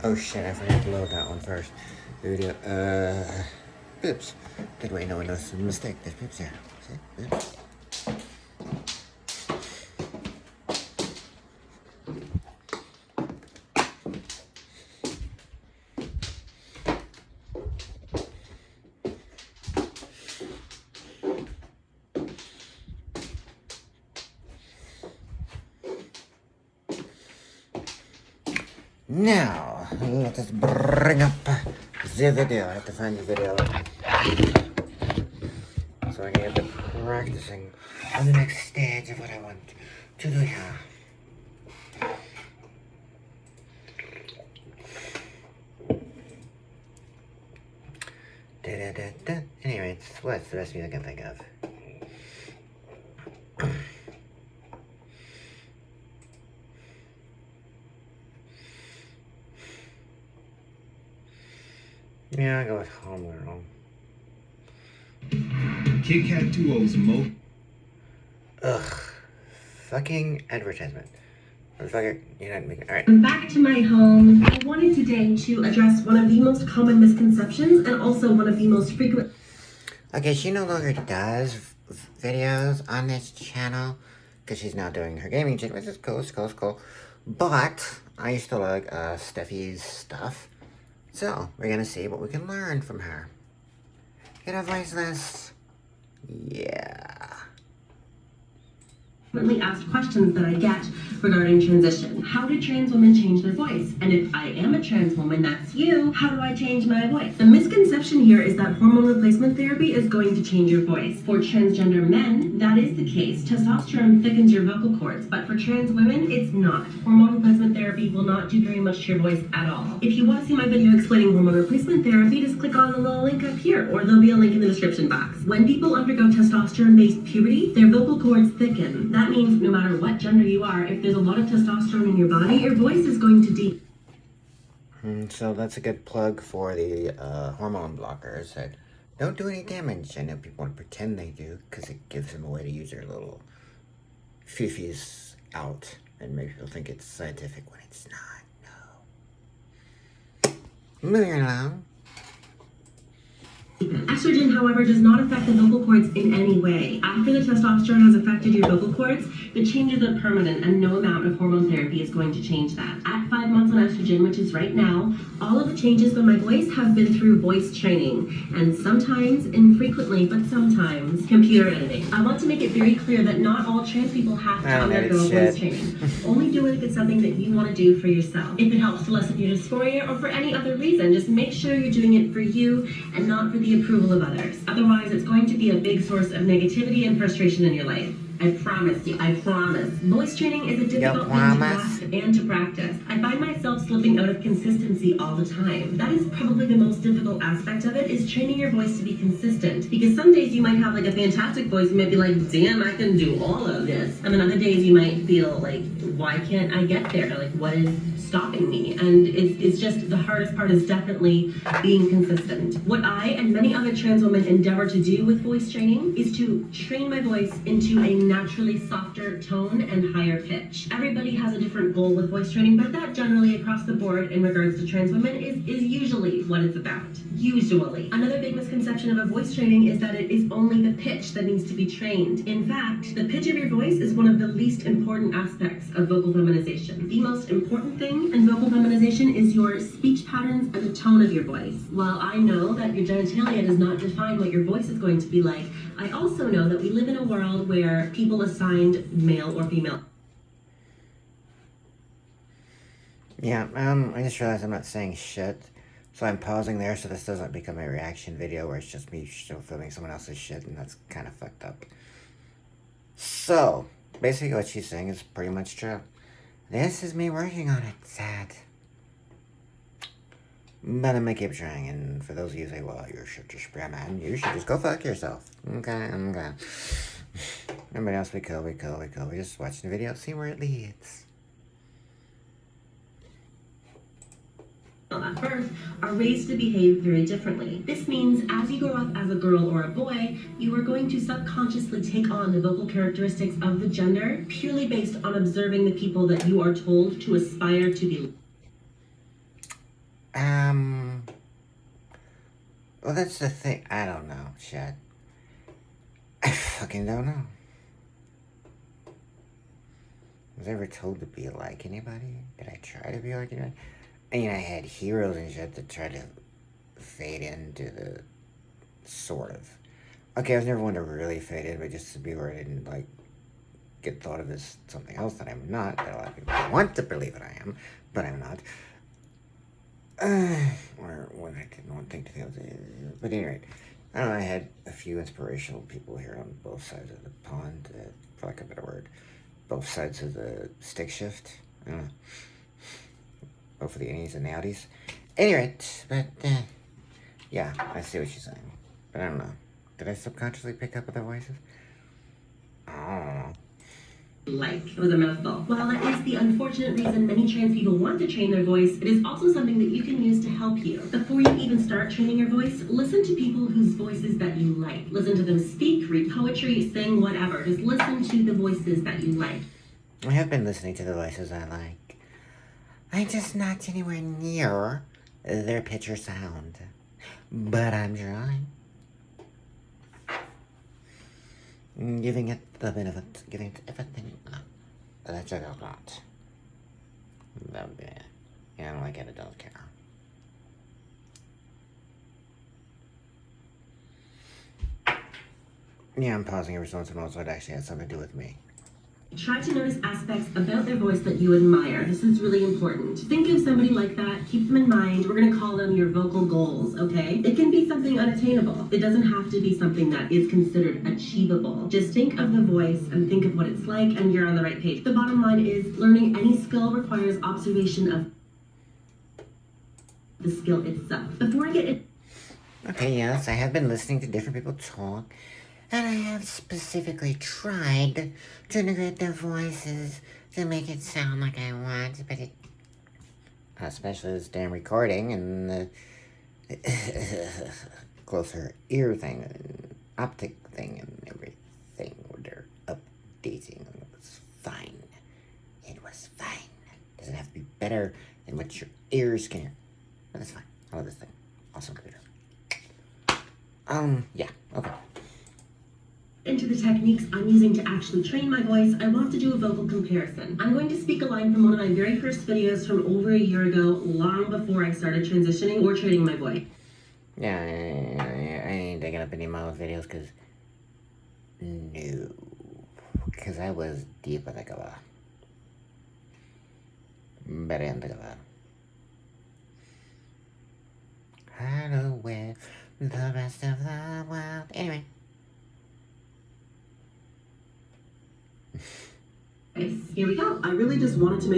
Oh shit, I forgot to load that one first. Video, oops. Did we know it's a mistake? There's pips here. See? Oops. Now, let us bring up the video. I have to find the video. So I need to be practicing on the next stage of what I want to do here. Da-da-da-da. Anyway, what's the best music I can think of? Yeah, I'll go with Home Alone. Kit Kat Duo's Ugh. Fucking advertisement. Motherfucker, you're not making. Alright. Back to my home. I wanted today to address one of the most common misconceptions and also one of the most frequent. Okay, she no longer does videos on this channel because she's now doing her gaming channel, which is cool, it's cool. But I used to like Steffi's stuff. So, we're gonna see what we can learn from her. Get a voice list. Yeah. Frequently asked questions that I get regarding transition. How do trans women change their voice? And if I am a trans woman, that's you, how do I change my voice? The misconception here is that hormone replacement therapy is going to change your voice. For transgender men, that is the case. Testosterone thickens your vocal cords, but for trans women, it's not. Hormone replacement therapy will not do very much to your voice at all. If you want to see my video explaining hormone replacement therapy, just click on the little link up here, or there'll be a link in the description box. When people undergo testosterone-based puberty, their vocal cords thicken. That means no matter what gender you are, if there's a lot of testosterone in your body, your voice is going to deepen. So that's a good plug for the hormone blockers that don't do any damage. I know people want to pretend they do because it gives them a way to use their little fifis out and make people think it's scientific when it's not. No. Moving along. Estrogen, however, does not affect the vocal cords in any way. After the testosterone has affected your vocal cords, the changes are permanent and no amount of hormone therapy is going to change that. At 5 months on estrogen, which is right now, all of the changes in my voice have been through voice training and sometimes, infrequently, but sometimes, computer editing. I want to make it very clear that not all trans people have to undergo voice training. Only do it if it's something that you want to do for yourself. If it helps to lessen your dysphoria or for any other reason, just make sure you're doing it for you and not for the approval of others. Otherwise, it's going to be a big source of negativity and frustration in your life. I promise you, I promise. Voice training is a difficult thing to grasp and to practice. I find myself slipping out of consistency all the time. That is probably the most difficult aspect of it, is training your voice to be consistent. Because some days you might have like a fantastic voice, you might be like, damn, I can do all of this. And then other days you might feel like, why can't I get there? Like, what is stopping me? And it's just, the hardest part is definitely being consistent. What I and many other trans women endeavor to do with voice training is to train my voice into a naturally softer tone and higher pitch. Everybody has a different goal with voice training, but that generally across the board in regards to trans women is usually what it's about. Usually. Another big misconception of a voice training is that it is only the pitch that needs to be trained. In fact, the pitch of your voice is one of the least important aspects of vocal feminization. The most important thing in vocal feminization is your speech patterns and the tone of your voice. While I know that your genitalia does not define what your voice is going to be like, I also know that we live in a world where people assigned male or female. Yeah, I just realized I'm not saying shit. So I'm pausing there so this doesn't become a reaction video where it's just me still filming someone else's shit, and that's kind of fucked up. So, basically what she's saying is pretty much true. This is me working on it, sad. But I'm gonna keep trying, and for those of you who say, well, you're such a spray man, you should just go fuck yourself. Okay. Everybody else, we cool. We just watching the video, see where it leads. At birth are raised to behave very differently. This means as you grow up as a girl or a boy, you are going to subconsciously take on the vocal characteristics of the gender purely based on observing the people that you are told to aspire to be. Well, that's the thing. I don't know, Chad. I fucking don't know. Was I ever told to be like anybody? Did I try to be like anybody? I mean, I had heroes and shit that tried to fade into the sort of. Okay, I was never one to really fade in, but just to be where I didn't like get thought of as something else that I'm not. That a lot of people want to believe that I am, but I'm not. Or what I didn't want to think to the other. But anyway, I don't know. I had a few inspirational people here on both sides of the pond, for lack of a better word. Both sides of the stick shift. I don't know. Both for the innies and the outies. Anyway, but yeah, I see what she's saying. But I don't know. Did I subconsciously pick up other voices? I don't know. Like, it was a mouthful. While that is the unfortunate reason many trans people want to train their voice, it is also something that you can use to help you. Before you even start training your voice, listen to people whose voices that you like. Listen to them speak, read poetry, sing, whatever. Just listen to the voices that you like. I have been listening to the voices I like. I'm just not anywhere near their pitch or sound. But I'm trying. Giving it the benefit, giving it everything that I got. That would be it. Yeah, I don't like it, I don't care. Yeah, I'm pausing every so once in a while, so it actually has something to do with me. Try to notice aspects about their voice that you admire. This is really important. Think of somebody like that, keep them in mind. We're gonna call them your vocal goals, okay? It can be something unattainable. It doesn't have to be something that is considered achievable. Just think of the voice and think of what it's like, and you're on the right page. The bottom line is learning any skill requires observation of the skill itself. Before I get it. Okay, yes, I have been listening to different people talk. And I have specifically tried to integrate their voices to make it sound like I want, but it... Especially this damn recording and the closer ear thing, and optic thing, and everything where they're updating. It was fine. It was fine. Doesn't have to be better than what your ears can hear. But that's fine. I love this thing. Awesome computer. Yeah, okay. Into the techniques I'm using to actually train my voice, I want to do a vocal comparison. I'm going to speak a line from one of my very first videos from over a year ago, long before I started transitioning or training my voice. Yeah, I ain't digging up any of my old videos, because I was deep in the cover. Very in the cover. Hello with the rest of the world. Anyway. Here we go. I really just wanted to make